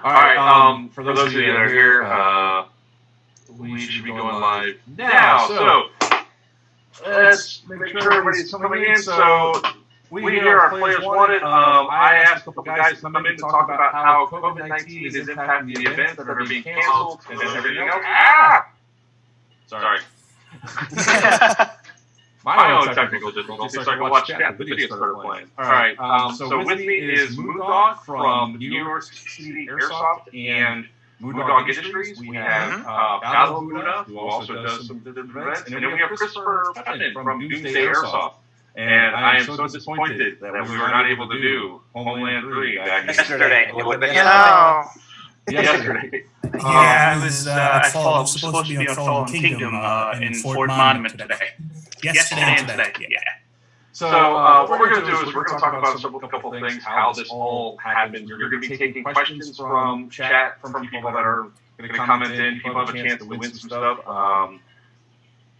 All right. For those of you that are here, we should be going live now. So let's make sure everybody's coming in. So we here are Players Wanted. I asked a couple guys to come in to talk about how COVID-19 is impacting the events that are being canceled and everything else. Sorry. My own technical difficulties, so I can watch chat. The video started playing. All right. So with me is Moondog from New York City Airsoft and Moondog Industries. We have Buddha, who also does some different events, and then we have Christopher Pepin from Doomsday Airsoft. And I am so disappointed that we were not able to do Homeland 3 back yesterday. Yesterday. Yeah, I was at Fall. I was supposed to be on Fallen Kingdom in Fort Monument today. Yesterday and today. Yeah. So what we're going to do is we're going to talk about a couple of things, how this all happened. You're going to be taking questions from chat, from people that are going to comment in. People have a chance to win some stuff.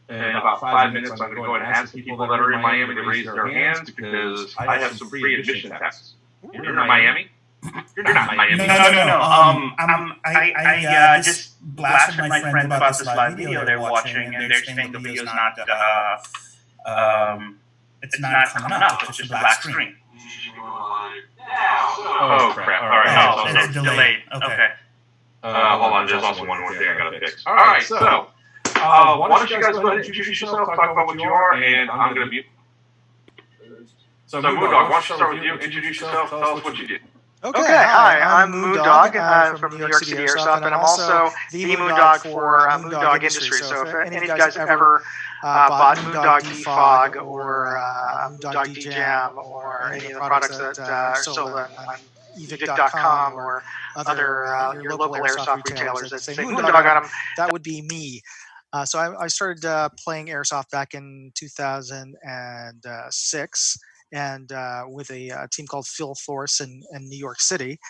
In about 5 minutes, I'm going to go ahead and ask the people that are in Miami to raise their hands because I have some free admission tests. You're in Miami? You're not Miami. No. I just blasted my friend about this live video they're watching, and they're saying the video's not, it's not coming up. It's just a black screen. Oh, crap. All right. It's delayed. Okay. Hold on. There's also one more thing I got to fix. All right. So, why don't you guys go ahead and introduce yourself, talk about what you are, and I'm going to mute. So, Moondog, why don't you start with you? Introduce yourself. Tell us what you do. Okay, hi, I'm Moondog from New York City Airsoft, and I'm also the Moondog for Moondog Industries. So if any of you guys have ever bought Moondog Defog or Moondog DJam or any of the products that are sold on evic.com or other your local airsoft retailers that say Moondog on them, that would be me. So I started playing Airsoft back in 2006. And with a team called Phil Force in New York City.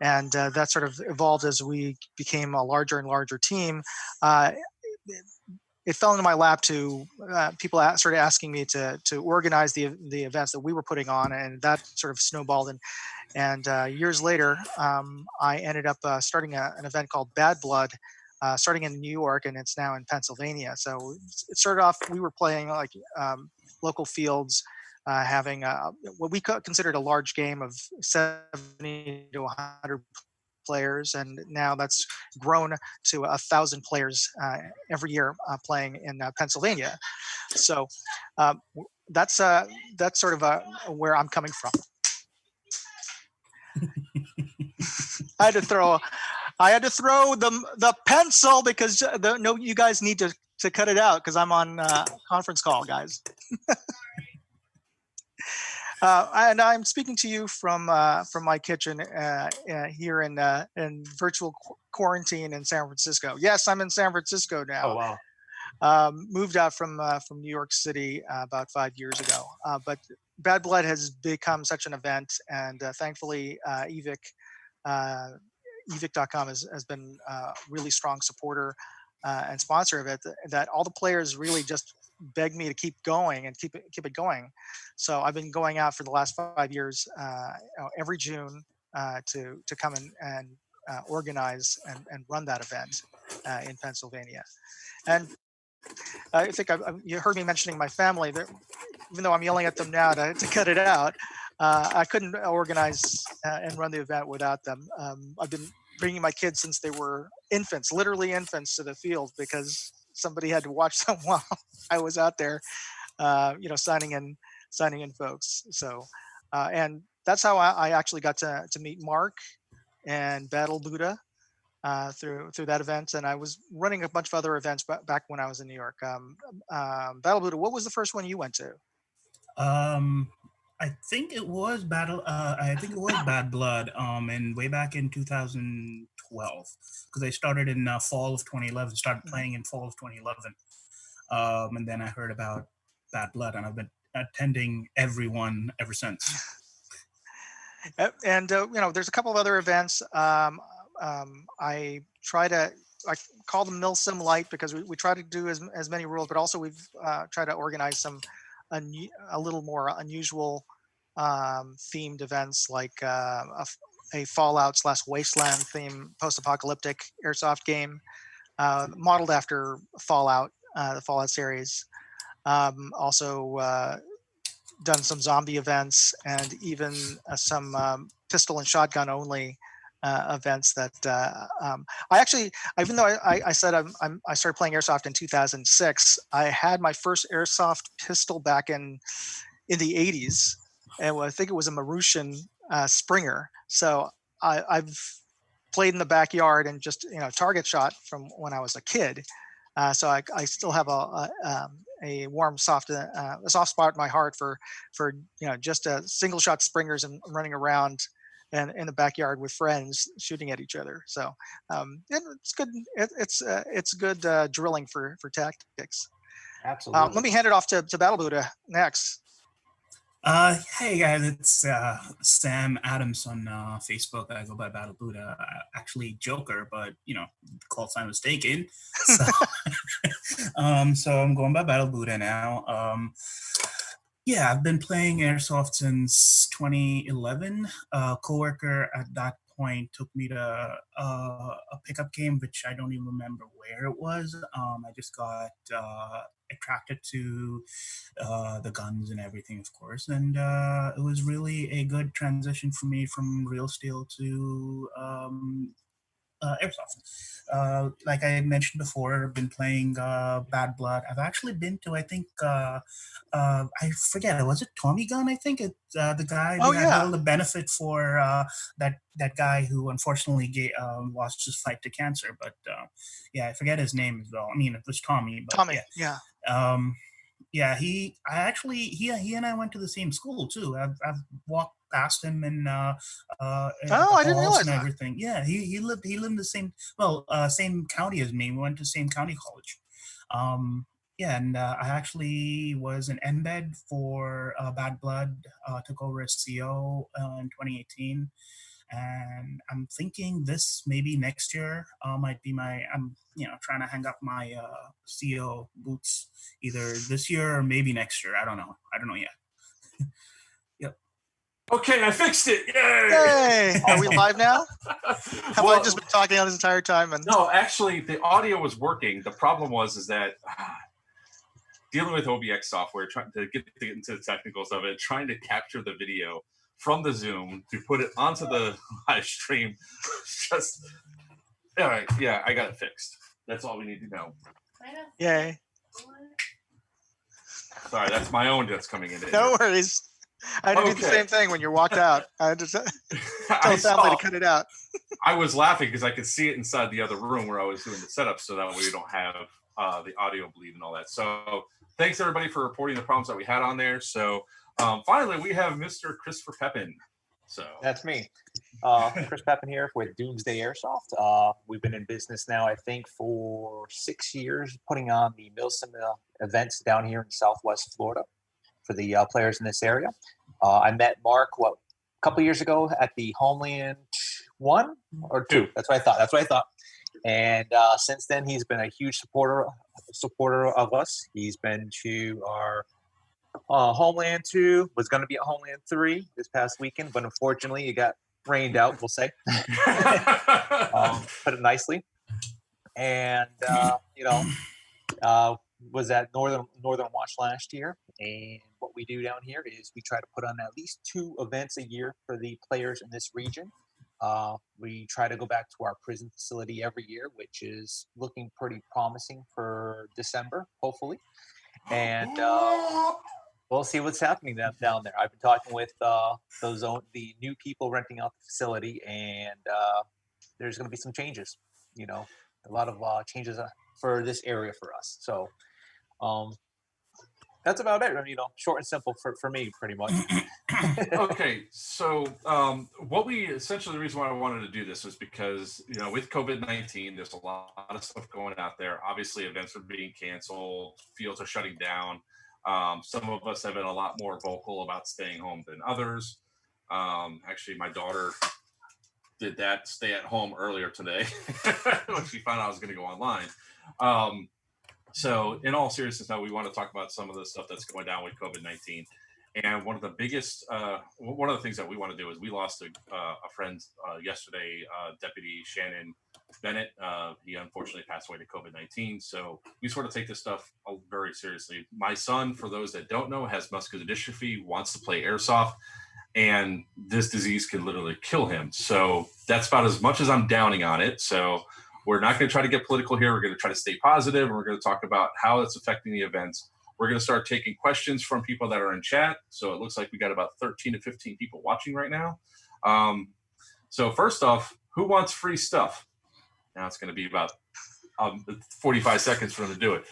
And that sort of evolved as we became a larger and larger team. It fell into my lap to people started asking me to organize the events that we were putting on, and that sort of snowballed. And years later, I ended up starting an event called Bad Blood, starting in New York, and it's now in Pennsylvania. So it started off, we were playing like local fields, having what we considered a large game of 70 to 100 players, and now that's grown to 1,000 players every year playing in Pennsylvania. So that's sort of where I'm coming from. I had to throw the pencil because you guys need to cut it out because I'm on conference call, guys. And I'm speaking to you from my kitchen here in virtual quarantine in San Francisco. Yes, I'm in San Francisco now. Oh wow! Moved out from New York City about 5 years ago. But Bad Blood has become such an event, and thankfully, evic.com has been a really strong supporter and sponsor of it. That all the players really just begged me to keep going and keep it going. So I've been going out for the last 5 years every June to come and organize and run that event in Pennsylvania. And I think you heard me mentioning my family. Even though I'm yelling at them now to cut it out, I couldn't organize and run the event without them. I've been bringing my kids since they were infants, literally infants, to the field because somebody had to watch them while I was out there, signing in folks. So, and that's how I actually got to meet Mark and Battle Buddha through that event. And I was running a bunch of other events back when I was in New York. Battle Buddha, what was the first one you went to? I think it was Bad Blood. And way back in 2012, because I started in fall of 2011. Started playing in fall of 2011, and then I heard about Bad Blood, and I've been attending every one ever since. And there's a couple of other events. I call them Milsim Light because we try to do as many rules, but also we've tried to organize some a little more unusual themed events like a Fallout/Wasteland theme post-apocalyptic airsoft game, modeled after Fallout, the Fallout series. Also done some zombie events and even some pistol and shotgun only events that I actually, even though I said I started playing airsoft in 2006, I had my first airsoft pistol back in the 80s, and I think it was a Marushan Springer. So I've played in the backyard and just target shot from when I was a kid. So I still have a warm, soft spot in my heart for just single shot springers and running around and in the backyard with friends shooting at each other. So it's good. It's good drilling for tactics. Absolutely. Let me hand it off to Battle Buddha next. Hey guys, it's Sam Adams on Facebook. I go by Battle Buddha. Actually Joker, but call sign was taken. So, so I'm going by Battle Buddha now. Yeah, I've been playing airsoft since 2011. A coworker at that point took me to a pickup game, which I don't even remember where it was. I just got attracted to the guns and everything, of course, and it was really a good transition for me from real steel to airsoft. Like I mentioned before, I've been playing Bad Blood. I've actually been to, I think, I forget, was it Tommy Gun? I think it's the guy who had held the benefit for that guy who unfortunately lost his fight to cancer. But yeah, I forget his name as well. I mean, it was Tommy. But Tommy, yeah. Yeah, he and I went to the same school too. I've walked past him in I didn't realize and that. everything. Yeah, he lived in the same same county as me. We went to the same county college. Yeah, and I actually was an embed for Bad Blood. Took over as CO in 2018. And I'm thinking this maybe next year might be I'm trying to hang up my CO boots either this year or maybe next year. I don't know yet. Yep. Okay, I fixed it. Yay! Are we live now? Have I just been talking on this entire time? No, actually, the audio was working. The problem is that dealing with OBX software, trying to get into the technicals of it, trying to capture the video from the Zoom to put it onto the live stream. Just all right. Yeah, I got it fixed. That's all we need to know. Yay. Sorry, that's my own that's coming in. No worries. I had to do the same thing when you walked out. I had to tell the family to cut it out. I was laughing because I could see it inside the other room where I was doing the setup, so that way we don't have the audio bleed and all that. So thanks everybody for reporting the problems that we had on there. So finally, we have Mr. Christopher Pepin. So that's me, Chris Pepin here with Doomsday Airsoft. We've been in business now, I think, for 6 years, putting on the Milsim events down here in Southwest Florida for the players in this area. I met Mark a couple years ago at the Homeland 1 or 2. That's what I thought. And since then, he's been a huge supporter of us. He's been to our Homeland 2, was going to be at Homeland 3 this past weekend, but unfortunately it got rained out, we'll say. Put it nicely. And was at Northern Watch last year, and what we do down here is we try to put on at least 2 events a year for the players in this region. We try to go back to our prison facility every year, which is looking pretty promising for December, hopefully. And we'll see what's happening down there. I've been talking with the new people renting out the facility, and there's going to be some changes. A lot of changes for this area for us. So that's about it. Short and simple for me, pretty much. Okay, so the reason why I wanted to do this was because with COVID-19, there's a lot of stuff going out there. Obviously, events are being canceled, fields are shutting down. Some of us have been a lot more vocal about staying home than others. Actually, my daughter did that stay at home earlier today when she found out I was going to go online. So in all seriousness, now we want to talk about some of the stuff that's going down with COVID-19. And one of the biggest, one of the things that we want to do is we lost a friend yesterday, Deputy Shannon Bennett. He unfortunately passed away to COVID-19. So we sort of take this stuff very seriously. My son, for those that don't know, has muscular dystrophy, wants to play airsoft, and this disease can literally kill him. So that's about as much as I'm downing on it. So we're not going to try to get political here. We're going to try to stay positive, and we're going to talk about how it's affecting the events. We're going to start taking questions from people that are in chat. So it looks like we got about 13 to 15 people watching right now. So first off, who wants free stuff? Now it's going to be about 45 seconds for them to do it.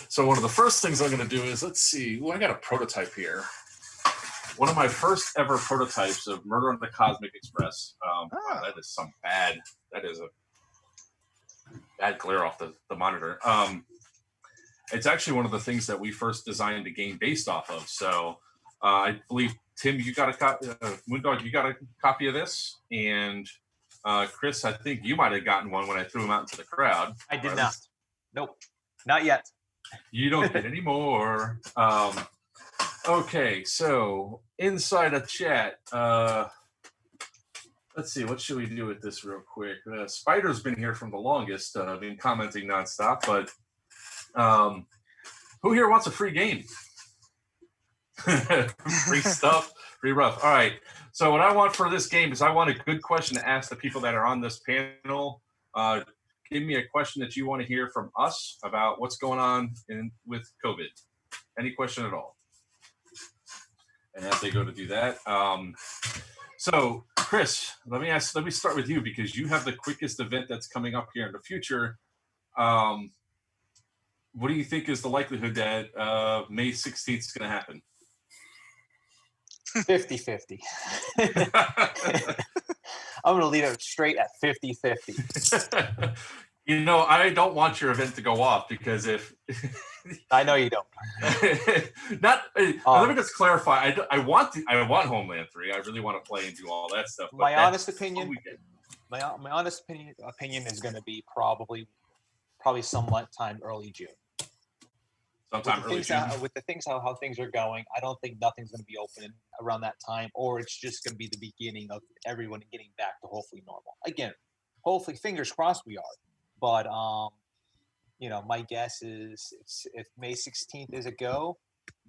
So one of the first things I'm going to do is, let's see. I got a prototype here. One of my first ever prototypes of Murder on the Cosmic Express. Wow, that is some bad. That is a bad glare off the monitor. It's actually one of the things that we first designed the game based off of. So I believe, Tim, you got a copy, Moondog, you got a copy of this, and Chris, I think you might have gotten one when I threw him out into the crowd. I did not. Nope, not yet. You don't get any more. Okay, so inside a chat, let's see, what should we do with this real quick? Spider's been here from the longest, been commenting nonstop, but who here wants a free game? Free stuff, free rough. All right. So what I want for this game is I want a good question to ask the people that are on this panel. Give me a question that you want to hear from us about what's going on with COVID. Any question at all. And as they go to do that, so Chris, let me start with you because you have the quickest event that's coming up here in the future. What do you think is the likelihood that May 16th is going to happen? 50-50. I'm going to leave it straight at 50-50. You know, I don't want your event to go off because if I know you don't. Let me just clarify. I want Homeland 3. I really want to play and do all that stuff. My honest opinion is going to be probably somewhat time early June. Sometime early June. With the things how things are going, I don't think nothing's going to be open around that time, or it's just going to be the beginning of everyone getting back to hopefully normal. Again, hopefully, fingers crossed we are. But you know, my guess is if May 16th is a go,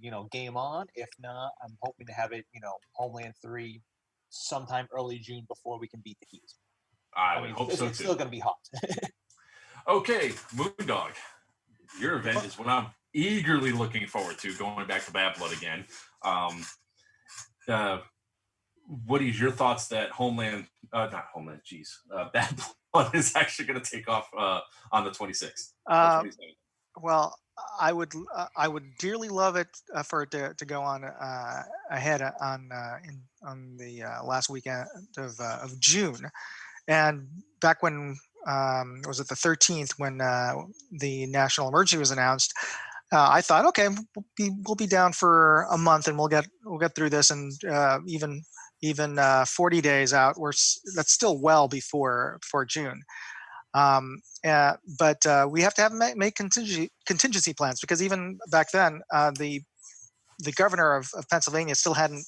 you know, game on. If not, I'm hoping to have it, you know, Homeland 3 sometime early June before we can beat the heat. I would hope so too. It's still going to be hot. Okay, Moondog, your event is what I'm eagerly looking forward to, going back to Bad Blood again. What is your thoughts that Bad Blood is actually going to take off on the 26th? Well, I would dearly love it for it to go on ahead on the last weekend of June, and back when was it the 13th when the national emergency was announced. I thought, okay, we'll be down for a month and we'll get through this, and even 40 days out, that's still well before June. But we have to make contingency plans, because even back then, the governor of Pennsylvania still hadn't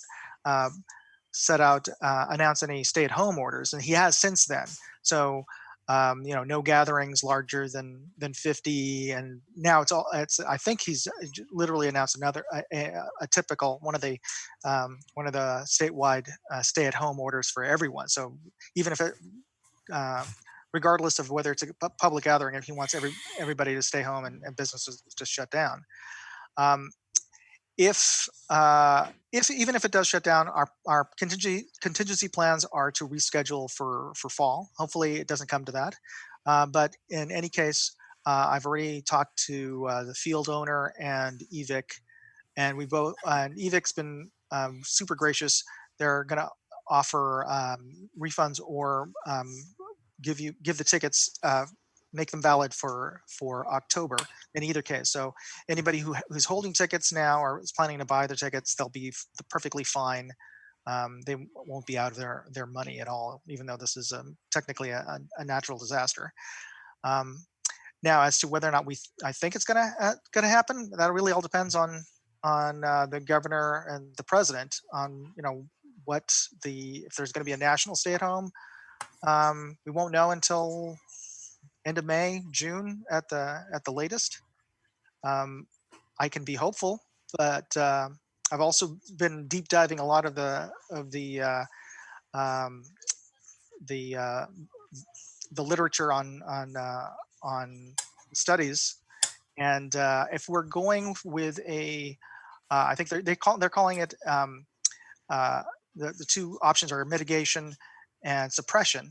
announced any stay-at-home orders, and he has since then. So you know, no gatherings larger than 50, and now I think he's literally announced another a typical one of the statewide stay-at-home orders for everyone. So even if it regardless of whether it's a public gathering, if he wants everybody to stay home and businesses to shut down. If even if it does shut down, our contingency plans are to reschedule for fall. Hopefully it doesn't come to that. But in any case, I've already talked to the field owner and EVIC, and EVIC's been super gracious. They're going to offer refunds or give the tickets, make them valid for October in either case. So anybody who's holding tickets now or is planning to buy their tickets, they'll be perfectly fine. They won't be out of their money at all, even though this is technically a natural disaster. Now, as to whether or not I think it's gonna happen, that really all depends on the governor and the president on if there's going to be a national stay at home. We won't know until end of May, June at the latest. I can be hopeful, but I've also been deep diving a lot of the literature on studies, and if we're going with I think they're calling it the two options are mitigation and suppression.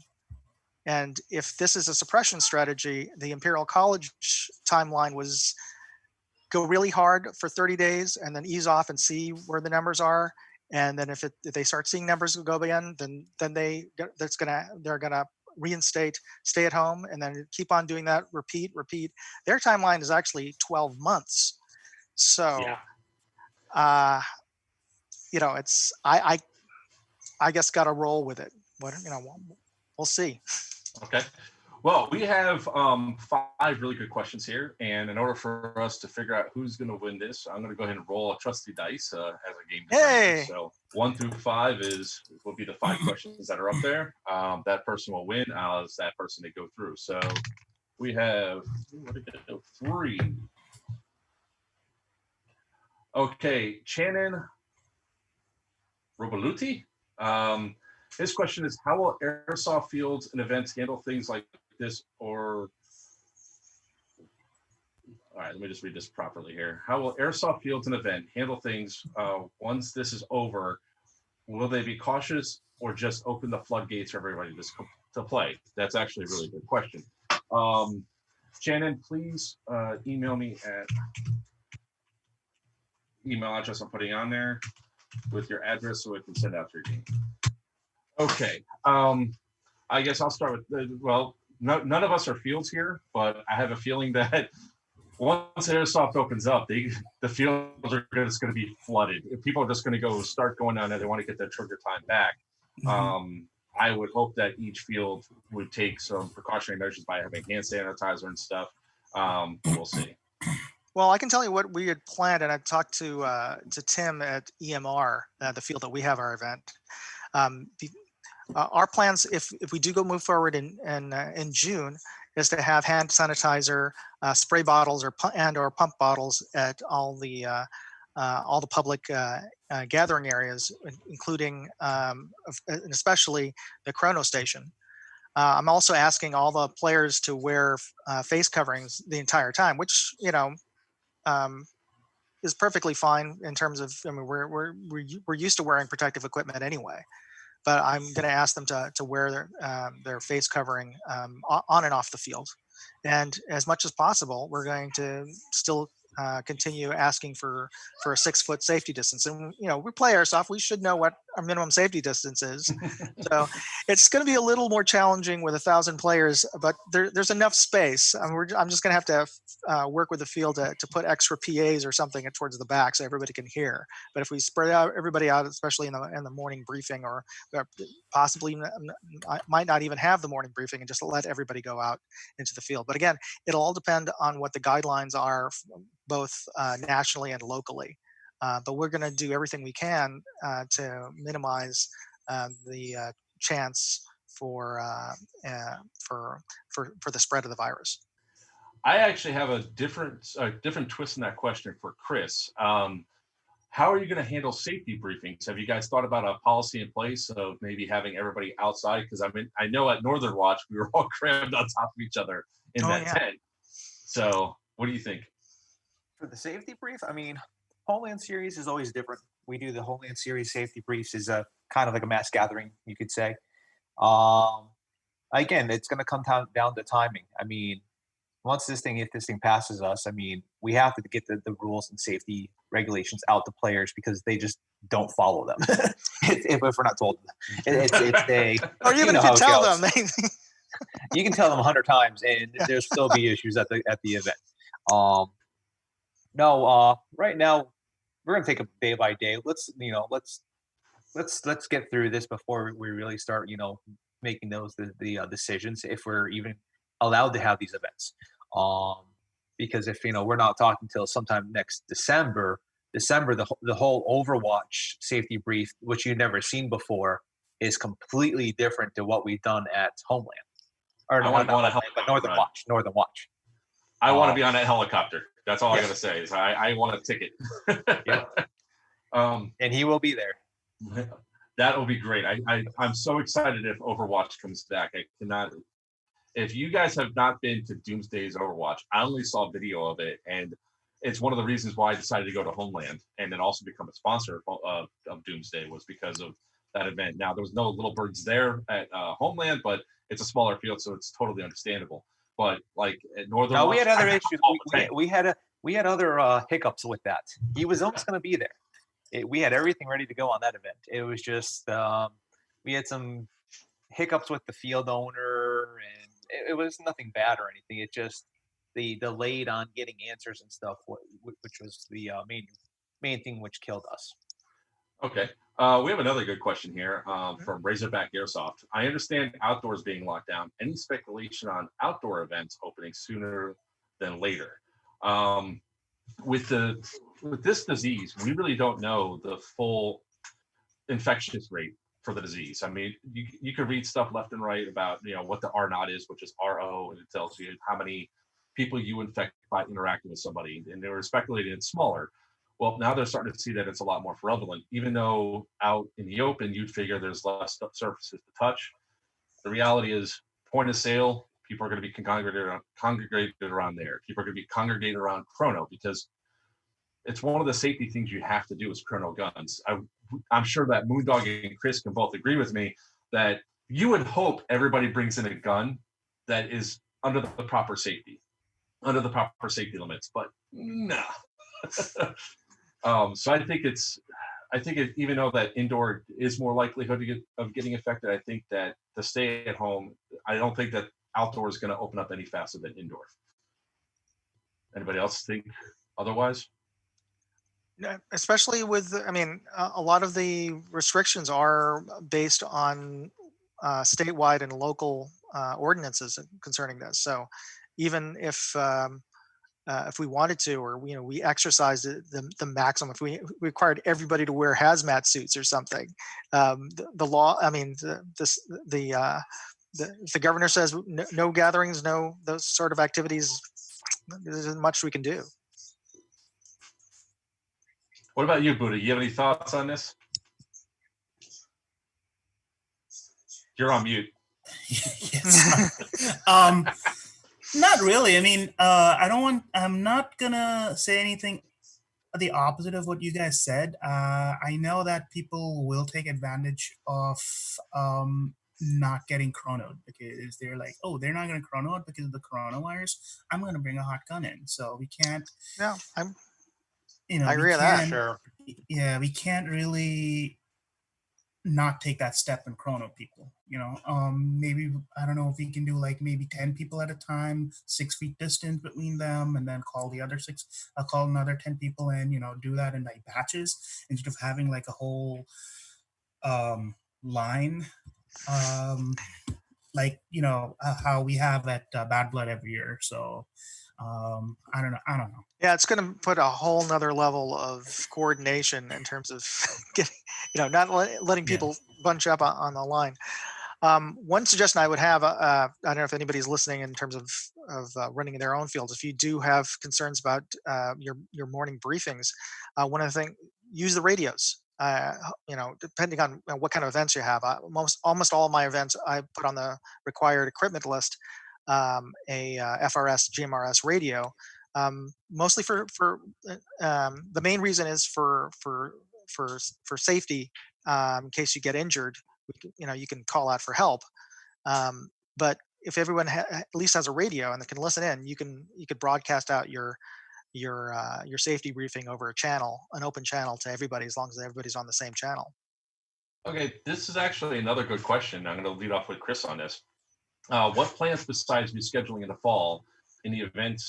And if this is a suppression strategy, the Imperial College timeline was go really hard for 30 days and then ease off and see where the numbers are. And then if they start seeing numbers go again, then they're gonna reinstate stay at home, and then keep on doing that, repeat. Their timeline is actually 12 months. So, it's I guess got to roll with it. We'll see. Okay. Well, we have 5 really good questions here, and in order for us to figure out who's going to win this, I'm going to go ahead and roll a trusty dice as a game designer. Hey! So 1 through 5 will be the 5 questions that are up there. That person will win as that person they go through. So we have 3. Okay, Channon Robaluti. His question is, how will airsoft fields and events handle things like this? All right, let me just read this properly here. How will airsoft fields and event handle things once this is over? Will they be cautious or just open the floodgates for everybody to play? That's actually a really good question. Shannon, please email me at email address I'm putting on there with your address so I can send out your game. Okay, I guess I'll start with, none of us are fields here, but I have a feeling that once Airsoft opens up, the fields are just going to be flooded. People are just going to start going down there. They want to get their trigger time back. Mm-hmm. I would hope that each field would take some precautionary measures by having hand sanitizer and stuff. We'll see. Well, I can tell you what we had planned, and I talked to Tim at EMR, the field that we have our event. Our plans, if we do move forward in June, is to have hand sanitizer, spray bottles, or pump bottles at all the public gathering areas, including and especially the Chrono Station. I'm also asking all the players to wear face coverings the entire time, which is perfectly fine in terms of. I mean, we're used to wearing protective equipment anyway. But I'm going to ask them to wear their face covering on and off the field. And as much as possible, we're going to still continue asking for a 6-foot safety distance. And, we play Airsoft. We should know what our minimum safety distance is. So it's going to be a little more challenging with 1,000 players, but there's enough space. I'm just going to have to work with the field to put extra PAs or something towards the back so everybody can hear. But if we spread everybody out, especially in the morning briefing, or possibly might not even have the morning briefing and just let everybody go out into the field. But again, it'll all depend on what the guidelines are, both nationally and locally. But we're going to do everything we can to minimize the chance for the spread of the virus. I actually have a different twist in that question for Chris. How are you going to handle safety briefings? Have you guys thought about a policy in place of maybe having everybody outside? Because I know at Northern Watch we were all crammed on top of each other in tent. So what do you think? For the safety brief, Homeland Series is always different. We do the Homeland Series safety briefs as a kind of like a mass gathering, you could say. Again, it's going to come down to timing. If this thing passes us, we have to get the rules and safety regulations out to players because they just don't follow them. if we're not told them. Or even if you tell them. You can tell them 100 times and there'll still be issues at the event. Right now we're gonna take it day by day. Let's get through this before we really start, making the decisions if we're even allowed to have these events. Because if we're not talking till sometime next December December, the whole Overwatch safety brief, which you've never seen before, is completely different to what we've done at Homeland. Or I want to go on a Homeland, but helicopter. Northern Watch. I want to be on that helicopter. That's all I gotta say. Is I want a ticket. Yeah. And he will be there. That will be great. I'm so excited if Overwatch comes back. I cannot. If you guys have not been to Doomsday's Overwatch, I only saw video of it, and it's one of the reasons why I decided to go to Homeland and then also become a sponsor of Doomsday was because of that event. Now there was no little birds there at Homeland, but it's a smaller field, so it's totally understandable. But like at Northern, no, Watch, we had other issues. We had other hiccups with that. He was almost going to be there. We had everything ready to go on that event. It was just we had some hiccups with the field owner, and it was nothing bad or anything. It just the delayed on getting answers and stuff, which was the main thing which killed us. Okay. We have another good question here from Razorback Airsoft. I understand outdoors being locked down. Any speculation on outdoor events opening sooner than later? With this disease, we really don't know the full infectious rate for the disease. I mean, you can read stuff left and right about what the R naught is, which is RO, and it tells you how many people you infect by interacting with somebody. And they were speculating it's smaller. Well, now they're starting to see that it's a lot more prevalent, even though out in the open, you'd figure there's less surfaces to touch. The reality is point of sale, people are going to be congregated around there. People are going to be congregated around chrono because it's one of the safety things you have to do is chrono guns. I'm sure that Moondog and Chris can both agree with me that you would hope everybody brings in a gun that is under the proper safety limits, but no. So I think even though that indoor is more likelihood of getting infected, I think that the stay at home, I don't think that outdoor is going to open up any faster than indoor. Anybody else think otherwise? Especially with, I mean, a lot of the restrictions are based on statewide and local ordinances concerning this. So even if we wanted to, or we exercised the maximum, if we required everybody to wear hazmat suits or something, the law, I mean, the governor says no gatherings, no those sort of activities. There isn't much we can do. What about you, Buddha? You have any thoughts on this? You're on mute. Yes. Not really. I mean, I'm not gonna say anything the opposite of what you guys said. I know that people will take advantage of not getting chronoed because they're like, oh, they're not gonna chrono it because of the coronavirus. I'm gonna bring a hot gun in, so we can't. Yeah, I agree with that. Sure. Yeah, we can't really not take that step and chrono people. Maybe I don't know if we can do like maybe 10 people at a time, 6 feet distance between them, and then call the other 6. I'll call another 10 people and do that in like batches instead of having like a whole line, like how we have at Bad Blood every year. So I don't know. Yeah, it's going to put a whole nother level of coordination in terms of getting, not letting people bunch up on the line. One suggestion I would have, I don't know if anybody's listening in terms of running their own fields. If you do have concerns about your morning briefings, one of the things, use the radios. Depending on what kind of events you have. Almost all of my events, I put on the required equipment list a FRS GMRS radio, mostly for the main reason is for safety. In case you get injured, you can call out for help. But if everyone at least has a radio and they can listen in, you could broadcast out your safety briefing over a channel, an open channel to everybody, as long as everybody's on the same channel. Okay, this is actually another good question. I'm going to lead off with Chris on this. What plans besides rescheduling in the fall in the event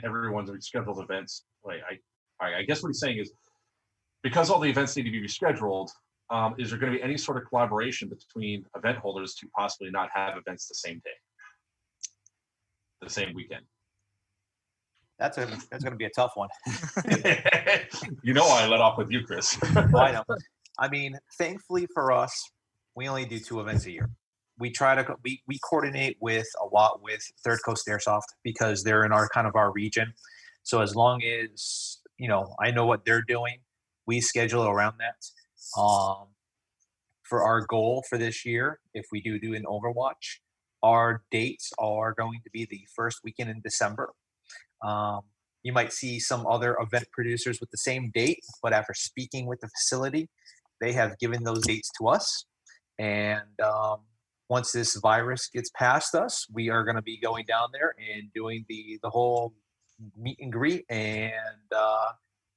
everyone's rescheduled events? I guess what he's saying is because all the events need to be rescheduled, is there going to be any sort of collaboration between event holders to possibly not have events the same day, the same weekend? That's going to be a tough one. You know, I let off with you, Chris. I know. I mean, thankfully for us, we only do 2 events a year. We try to we coordinate with a lot with Third Coast Airsoft because they're in our region. So as long as I know what they're doing, we schedule around that. For our goal for this year, if we do an Overwatch, our dates are going to be the first weekend in December. You might see some other event producers with the same date, but after speaking with the facility, they have given those dates to us. And once this virus gets past us, we are going to be going down there and doing the whole meet and greet and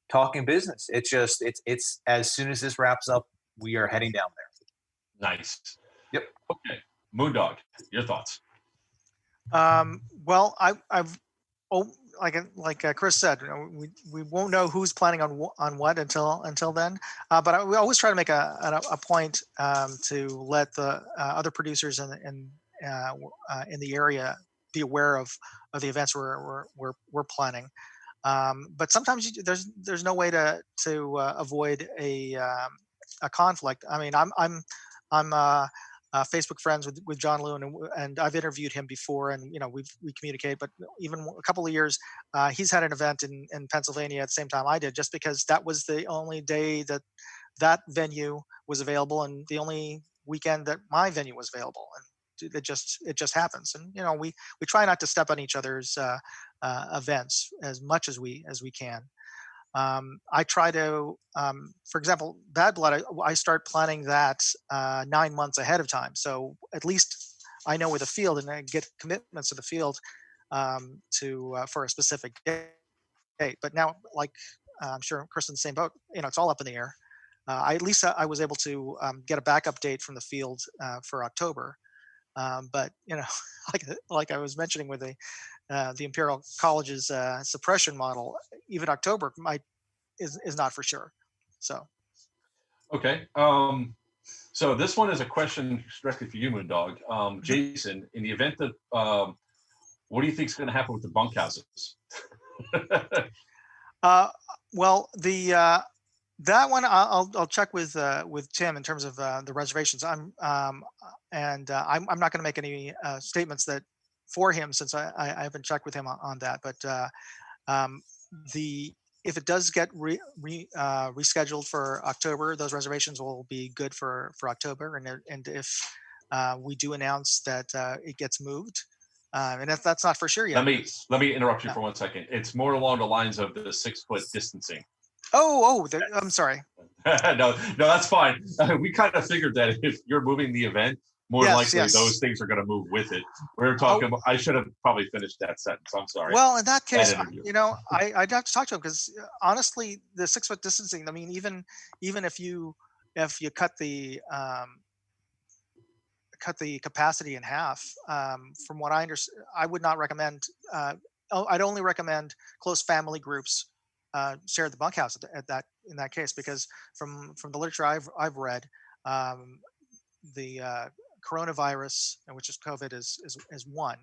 talking business. It's as soon as this wraps up, we are heading down there. Nice. Yep. Okay. Moondog, your thoughts? Well, like Chris said, we won't know who's planning on what until then. But we always try to make a point to let the other producers in the area be aware of the events we're planning. But sometimes there's no way to avoid a conflict. I mean, I'm Facebook friends with John Lewin, and I've interviewed him before, and we communicate. But even a couple of years, he's had an event in Pennsylvania at the same time I did, just because that was the only day that venue was available, and the only weekend that my venue was available, and it just happens. And we try not to step on each other's events as much as we can. I try to, for example, Bad Blood, I start planning that 9 months ahead of time. So at least I know where the field, and I get commitments to the field for a specific date. But now, like I'm sure Chris in the same boat, it's all up in the air. At least I was able to get a backup date from the field for October. But like I was mentioning with the Imperial College's suppression model, even October is not for sure. So. Okay. So this one is a question directly for you, Moondog. Jason, in the event that, what do you think is going to happen with the bunkhouses? Well, that one I'll check with Tim in terms of the reservations. I'm not going to make any statements that for him, since I haven't checked with him on that. But if it does get rescheduled for October, those reservations will be good for October. And if we do announce that it gets moved, and that's not for sure yet. Let me interrupt you for 1 second. It's more along the lines of the 6 foot distancing. I'm sorry. No, that's fine. We kind of figured that if you're moving the event, more likely those things are going to move with it. We're talking about, I should have probably finished that sentence. I'm sorry. Well, in that case, I'd have to talk to him, because honestly, the 6 foot distancing, I mean, even if you cut the capacity in half, from what I understand, I would not recommend, I'd only recommend close family groups share the bunkhouse in that case, because from the literature I've read, the coronavirus, which is COVID, is one.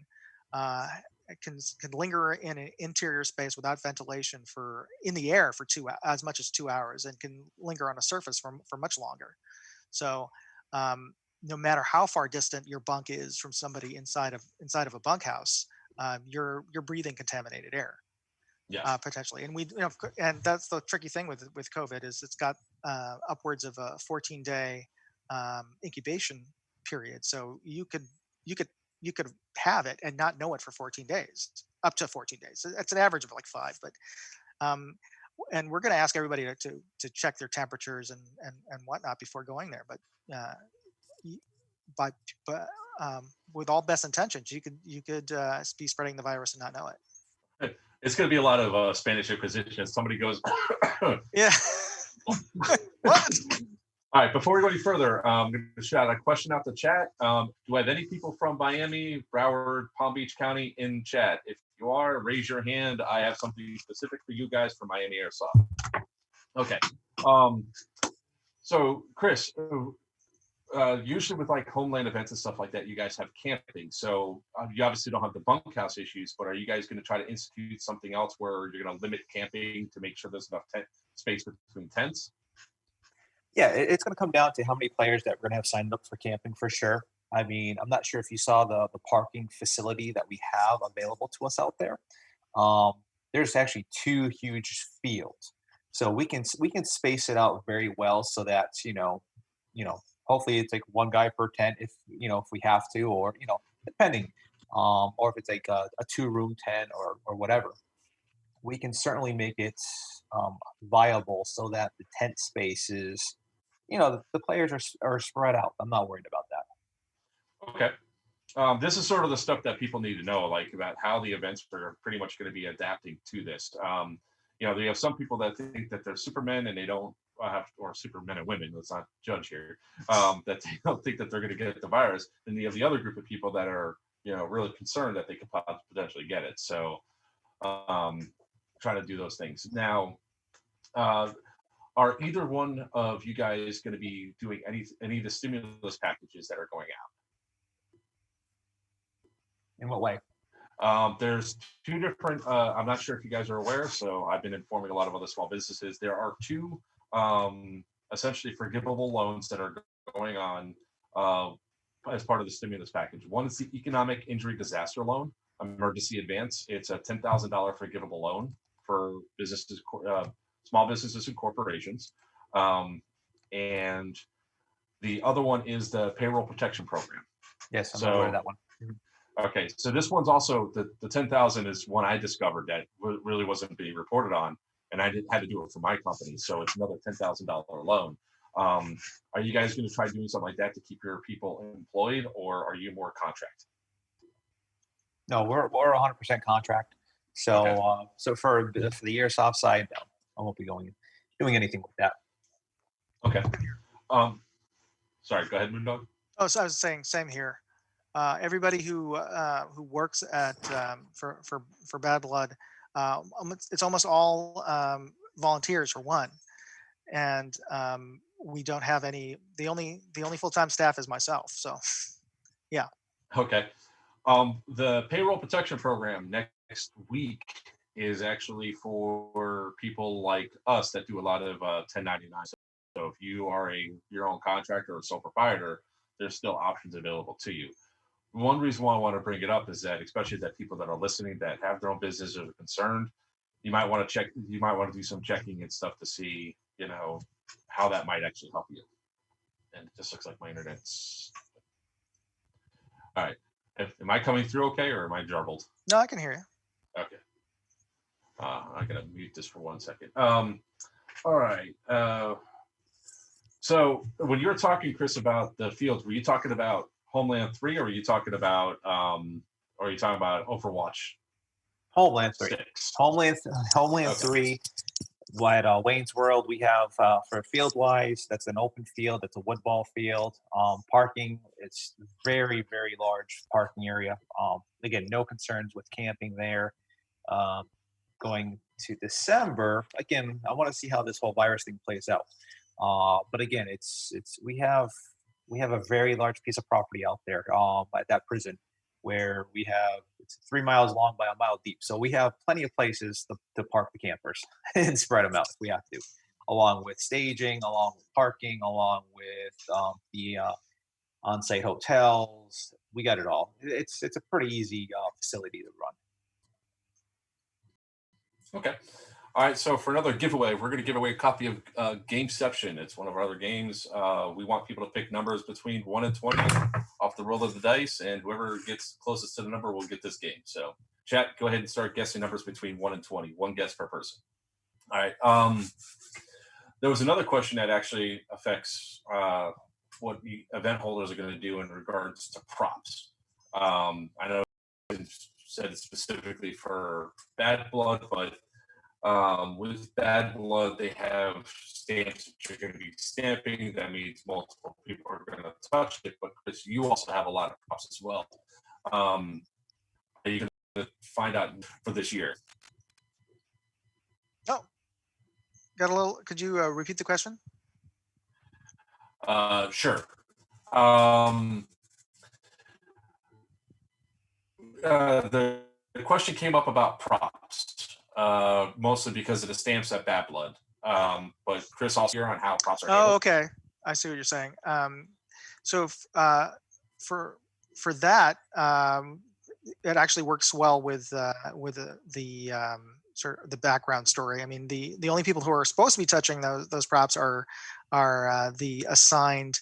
It can linger in an interior space without ventilation in the air for as much as 2 hours, and can linger on a surface for much longer. So no matter how far distant your bunk is from somebody inside of a bunkhouse, you're breathing contaminated air. Yeah, potentially. And and that's the tricky thing with COVID, is it's got upwards of a 14-day incubation period. So you could have it and not know it for 14 days, up to 14 days. So it's an average of like 5, but and we're going to ask everybody to check their temperatures and whatnot before going there. But with all best intentions, you could be spreading the virus and not know it. It's going to be a lot of Spanish Inquisition. Somebody goes, yeah. What? All right, before we go any further, I'm going to shout a question out the chat. Do I have any people from Miami, Broward, Palm Beach County in chat? If you are, raise your hand. I have something specific for you guys for Miami Airsoft. Okay. So, Chris, usually with like homeland events and stuff like that, you guys have camping. So you obviously don't have the bunkhouse issues, but are you guys going to try to institute something else where you're going to limit camping to make sure there's enough space between tents? Yeah, it's going to come down to how many players that we're going to have signed up for camping for sure. I mean, I'm not sure if you saw the parking facility that we have available to us out there. There's actually 2 huge fields, so we can space it out very well so that hopefully it's like 1 guy per tent if we have to, or depending, or if it's like a 2-room tent or whatever. We can certainly make it viable so that the tent space is, the players are spread out. I'm not worried about that. Okay. This is sort of the stuff that people need to know, like about how the events are pretty much going to be adapting to this. They have some people that think that they're supermen and they don't have, or supermen and women, let's not judge here, that they don't think that they're going to get the virus. And you have the other group of people that are, really concerned that they could potentially get it. So try to do those things. Now, are either one of you guys going to be doing any of the stimulus packages that are going out? In what way? There's 2 different, I'm not sure if you guys are aware, so I've been informing a lot of other small businesses. There are 2 essentially forgivable loans that are going on as part of the stimulus package. One is the Economic Injury Disaster Loan, Emergency Advance. It's a $10,000 forgivable loan for businesses, small businesses and corporations. And the other one is the Payroll Protection Program. Yes, I'm aware of that one. Okay, so this one's also the 10,000 is one I discovered that really wasn't being reported on, and I had to do it for my company. So it's another $10,000 loan. Are you guys going to try doing something like that to keep your people employed, or are you more contract? No, we're 100% contract. So okay. So for the Airsoft side, no, I won't be doing anything with that. Okay. Sorry, go ahead, Moondog. Oh, so I was saying, same here. Everybody who works at for Bad Blood, it's almost all volunteers for one, and we don't have any. The only full-time staff is myself. So, yeah. Okay. The payroll protection program next week is actually for people like us that do a lot of 1099. So if you are your own contractor or sole proprietor, there's still options available to you. One reason why I want to bring it up is that, especially that people that are listening that have their own business or are concerned, you might want to check. You might want to do some checking and stuff to see, how that might actually help you. And it just looks like my internet's all right. Am I coming through okay, or am I jarbled? No, I can hear you. Okay. I gotta mute this for 1 second. All right. So when you were talking, Chris, about the fields, were you talking about Homeland 3, or are you talking about Overwatch? Homeland 3. 6? Homeland Okay. 3. At Wayne's World, we have for field wise, that's an open field. It's a wood ball field. Parking, it's very, very large parking area. Again, no concerns with camping there. Going to December, again, I want to see how this whole virus thing plays out. But again, we have a very large piece of property out there at that prison where it's 3 miles long by 1 mile deep. So we have plenty of places to park the campers and spread them out if we have to, along with staging, along with parking, along with the on-site hotels. We got it all. It's a pretty easy facility to run. Okay. All right, so for another giveaway, we're going to give away a copy of Gameception. It's one of our other games. We want people to pick numbers between 1 and 20 off the roll of the dice, and whoever gets closest to the number will get this game. So, chat, go ahead and start guessing numbers between 1 and 20. 1 guess per person. All right. There was another question that actually affects what the event holders are going to do in regards to props. I know it said it specifically for Bad Blood, but with Bad Blood, they have stamps that you're going to be stamping. That means multiple people are going to touch it. But Chris, you also have a lot of props as well. Are you going to find out for this year? Oh, got a little. Could you repeat the question? Sure. The question came up about props, mostly because of the stamps at Bad Blood. But Chris, also here on how props are handled. Oh, okay. I see what you're saying. So for that, it actually works well with the sort of the background story. I mean, the only people who are supposed to be touching those props are the assigned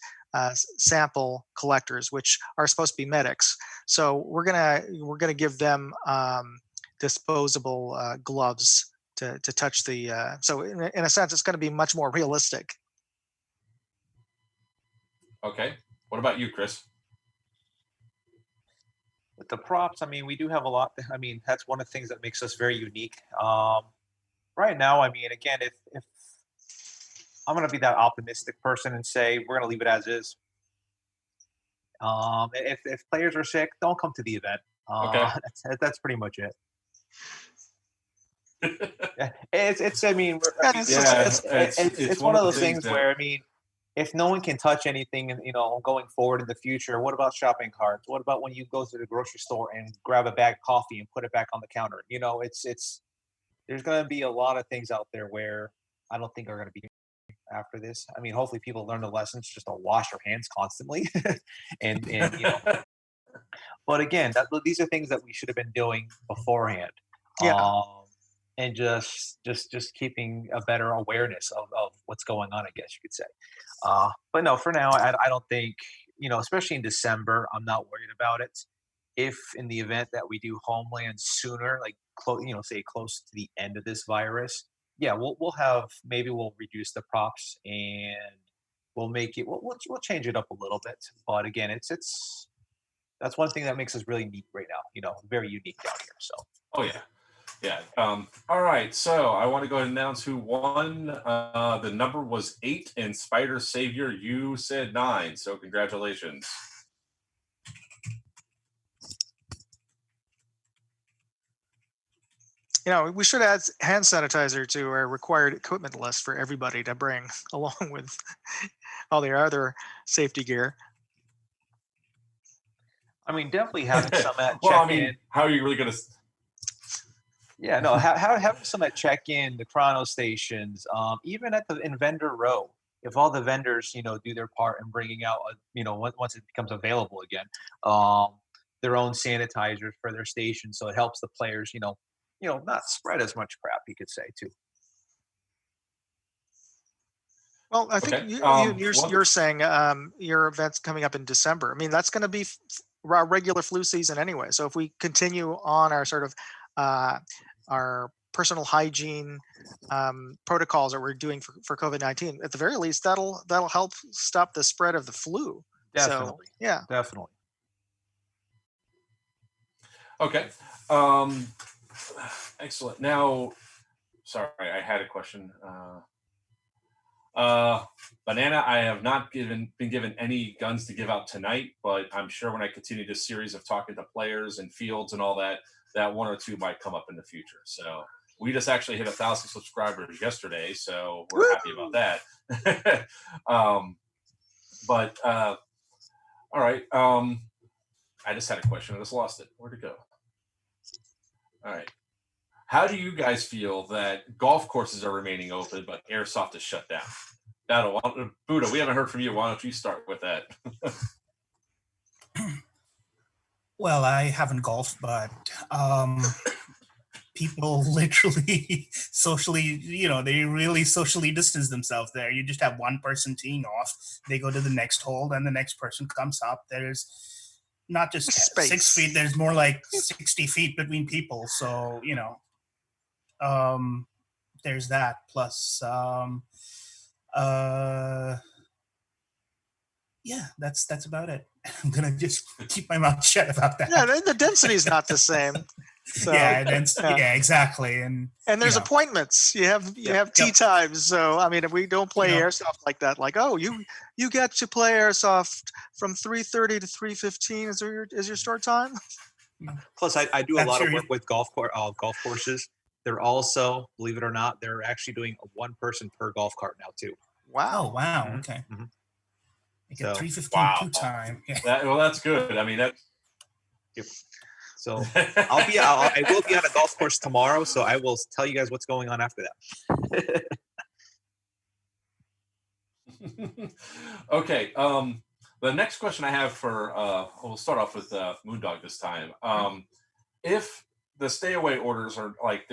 sample collectors, which are supposed to be medics. So we're gonna give them disposable gloves to touch the. So in a sense, it's going to be much more realistic. Okay. What about you, Chris? With the props, I mean, we do have a lot. I mean, that's one of the things that makes us very unique. Right now, I mean, again, if I'm going to be that optimistic person and say we're going to leave it as is. If players are sick, don't come to the event. Okay. That's pretty much it. It's I mean, it's one of those things where, I mean, if no one can touch anything, and going forward in the future, what about shopping carts? What about when you go to the grocery store and grab a bag of coffee and put it back on the counter? It's there's going to be a lot of things out there where I don't think are going to be after this. I mean, hopefully people learn the lessons just to wash their hands constantly, and But again, these are things that we should have been doing beforehand. Yeah. And just keeping a better awareness of what's going on, I guess you could say. But no, for now, I don't think, especially in December, I'm not worried about it. If in the event that we do Homeland sooner, like say close to the end of this virus, yeah, we'll reduce the props and we'll make it. We'll change it up a little bit. But again, that's one thing that makes us really neat right now. Very unique down here. So. Oh yeah. Yeah. All right. So I want to go ahead and announce who won. The number was 8, and Spider Savior, you said 9. So congratulations. We should add hand sanitizer to our required equipment list for everybody to bring along with all their other safety gear. I mean, definitely having some at well, check-in. I mean, how are you really going to... Yeah, no, having some at check-in, the chrono stations, even in vendor row, if all the vendors, do their part in bringing out, once it becomes available again, their own sanitizers for their stations, so it helps the players, not spread as much crap, you could say, too. Well, I think you're saying your event's coming up in December. I mean, that's going to be our regular flu season anyway. So if we continue on our sort of our personal hygiene protocols that we're doing for COVID-19, at the very least, that'll help stop the spread of the flu. Definitely. So, yeah. Definitely. Okay. Excellent. Now, sorry, I had a question. Banana, I have not been given any guns to give out tonight, but I'm sure when I continue this series of talking to players and fields and all that one or two might come up in the future. So we just actually hit 1,000 subscribers yesterday, so we're happy about that. But all right. I just had a question. I just lost it. Where'd it go? All right. How do you guys feel that golf courses are remaining open, but Airsoft is shut down? Buddha, we haven't heard from you. Why don't you start with that? Well, I haven't golfed, but people literally socially, they really socially distance themselves there. You just have one person teeing off. They go to the next hole, and the next person comes up. There's not just Space. 6 feet. There's more like 60 feet between people. So, there's that. Plus, yeah, that's about it. I'm gonna just keep my mouth shut about that. Yeah, the density is not the same. So, yeah, exactly. And there's appointments. You have tee times. So I mean, if we don't play Airsoft like that, like, oh, you get to play Airsoft from 3:30 to 3:15 is your start time. Plus, I do a lot of work with golf courses. They're also, believe it or not, they're actually doing one person per golf cart now too. Wow. Oh, wow. Okay. Mm-hmm. Make it 3:15 Wow. time. Well, that's good. I mean, that. Yep. So I will be on a golf course tomorrow, so I will tell you guys what's going on after that. Okay. The next question I have for we'll start off with Moondog this time. If the stay away orders are like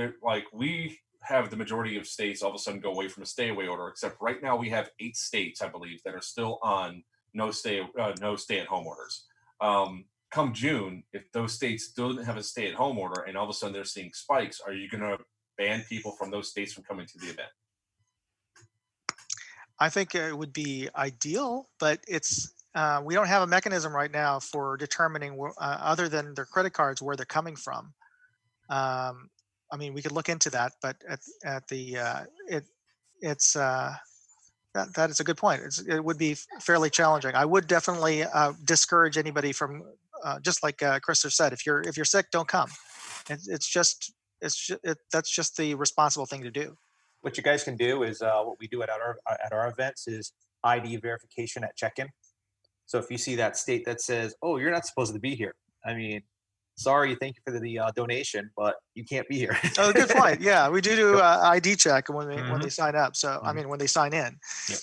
we have the majority of states all of a sudden go away from a stay away order, except right now we have 8 states, I believe, that are still on no stay at home orders. Come June, if those states still didn't have a stay at home order and all of a sudden they're seeing spikes, are you going to ban people from those states from coming to the event? I think it would be ideal, but it's we don't have a mechanism right now for determining other than their credit cards where they're coming from. I mean, we could look into that, but at the it's that is a good point. It would be fairly challenging. I would definitely discourage anybody from just like Chris has said. If you're sick, don't come. That's just the responsible thing to do. What you guys can do is what we do at our events is ID verification at check-in. So if you see that state that says, "Oh, you're not supposed to be here," I mean, sorry, thank you for the donation, but you can't be here. Oh, good point. Yeah, we do ID check when they sign up. So I mean, when they sign in. Yep.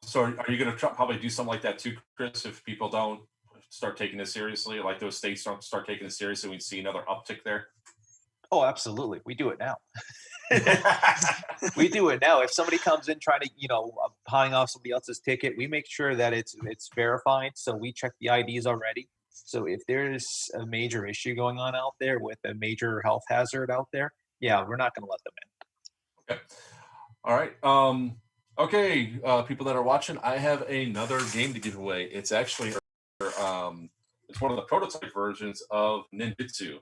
So are you going to probably do something like that too, Chris? If people don't start taking this seriously, like those states don't start taking it seriously, we see another uptick there. Oh, absolutely. We do it now. We do it now. If somebody comes in trying to, buying off somebody else's ticket, we make sure that it's verified. So we check the IDs already. So if there's a major issue going on out there with a major health hazard out there, yeah, we're not going to let them in. Okay. All right. Okay, people that are watching, I have another game to give away. It's actually it's one of the prototype versions of Ninjutsu.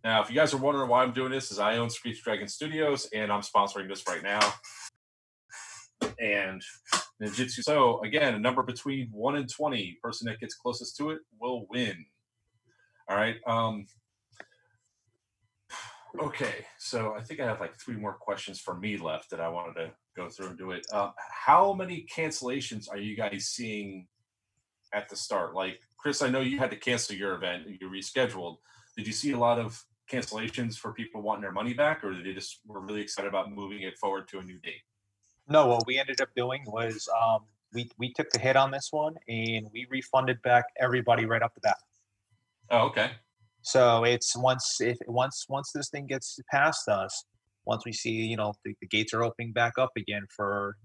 Now, if you guys are wondering why I'm doing this, is I own Screech Dragon Studios, and I'm sponsoring this right now. And Ninjutsu. So, again, a number between 1 and 20. Person that gets closest to it will win. All right. Okay, so I think I have like 3 more questions for me left that I wanted to go through and do it. How many cancellations are you guys seeing at the start? Like, Chris, I know you had to cancel your event. You rescheduled. Did you see a lot of cancellations for people wanting their money back, or did they just were really excited about moving it forward to a new date? No, what we ended up doing was we took the hit on this one and we refunded back everybody right off the bat. Oh, okay. So it's once this thing gets past us, once we see the gates are opening back up again for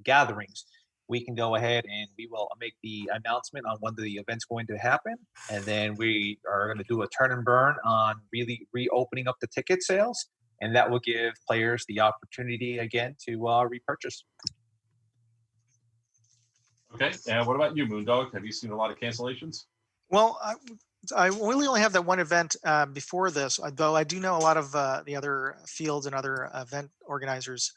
gatherings, we can go ahead and we will make the announcement on when the event's going to happen, and then we are going to do a turn and burn on really reopening up the ticket sales, and that will give players the opportunity again to repurchase. Okay, and what about you, Moondog? Have you seen a lot of cancellations? Well, I really only have that one event before this, though I do know a lot of the other fields and other event organizers,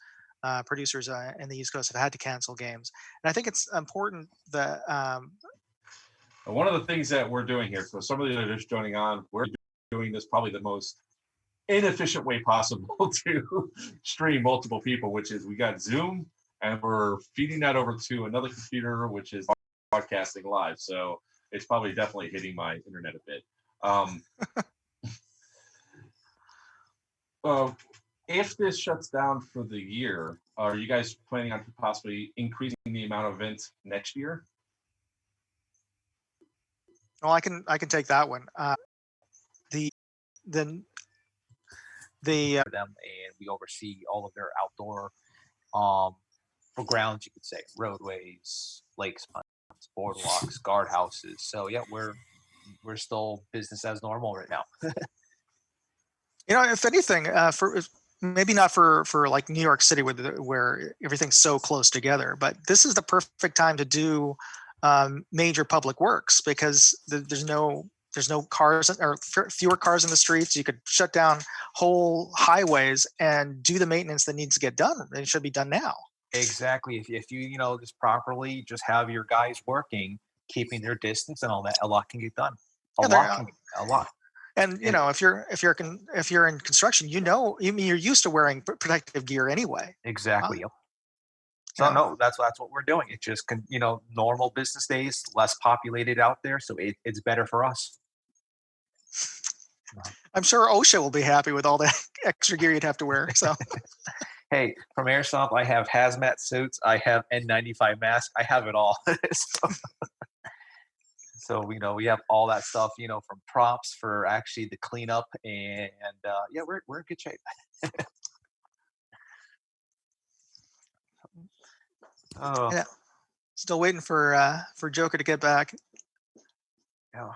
producers in the East Coast have had to cancel games. And I think it's important that one of the things that we're doing here, for somebody that is joining on, we're doing this probably the most inefficient way possible to stream multiple people, which is we got Zoom and we're feeding that over to another computer, which is broadcasting live. So it's probably definitely hitting my internet a bit. If this shuts down for the year, are you guys planning on possibly increasing the amount of events next year? Well, I can take that one. Them, and we oversee all of their outdoor grounds, you could say, roadways, lakes, boardwalks, guardhouses. So yeah, we're still business as normal right now. If anything, maybe not for like New York City where everything's so close together, but this is the perfect time to do major public works because there's no cars or fewer cars in the streets. You could shut down whole highways and do the maintenance that needs to get done. It should be done now. Exactly. If you just properly just have your guys working, keeping their distance and all that, a lot can get done. A lot. And if you're in construction, you're used to wearing protective gear anyway. Exactly. So no, that's what we're doing. It's just normal business days, less populated out there, so it's better for us. I'm sure OSHA will be happy with all the extra gear you'd have to wear. So, hey, from Airsoft, I have hazmat suits, I have N95 masks, I have it all. So we have all that stuff, from props for actually the cleanup, and yeah, we're in good shape. Oh, yeah. Still waiting for Joker to get back. oh,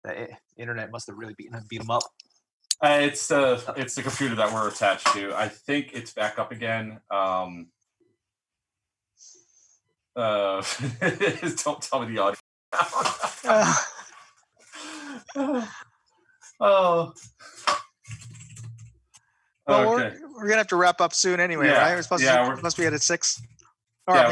the internet must have really beat him up. It's the computer that we're attached to. I think it's back up again. Don't tell me the audio. Oh. Well, Okay. we're gonna have to wrap up soon anyway, Yeah, right? We're supposed to be at 6. Or Yeah,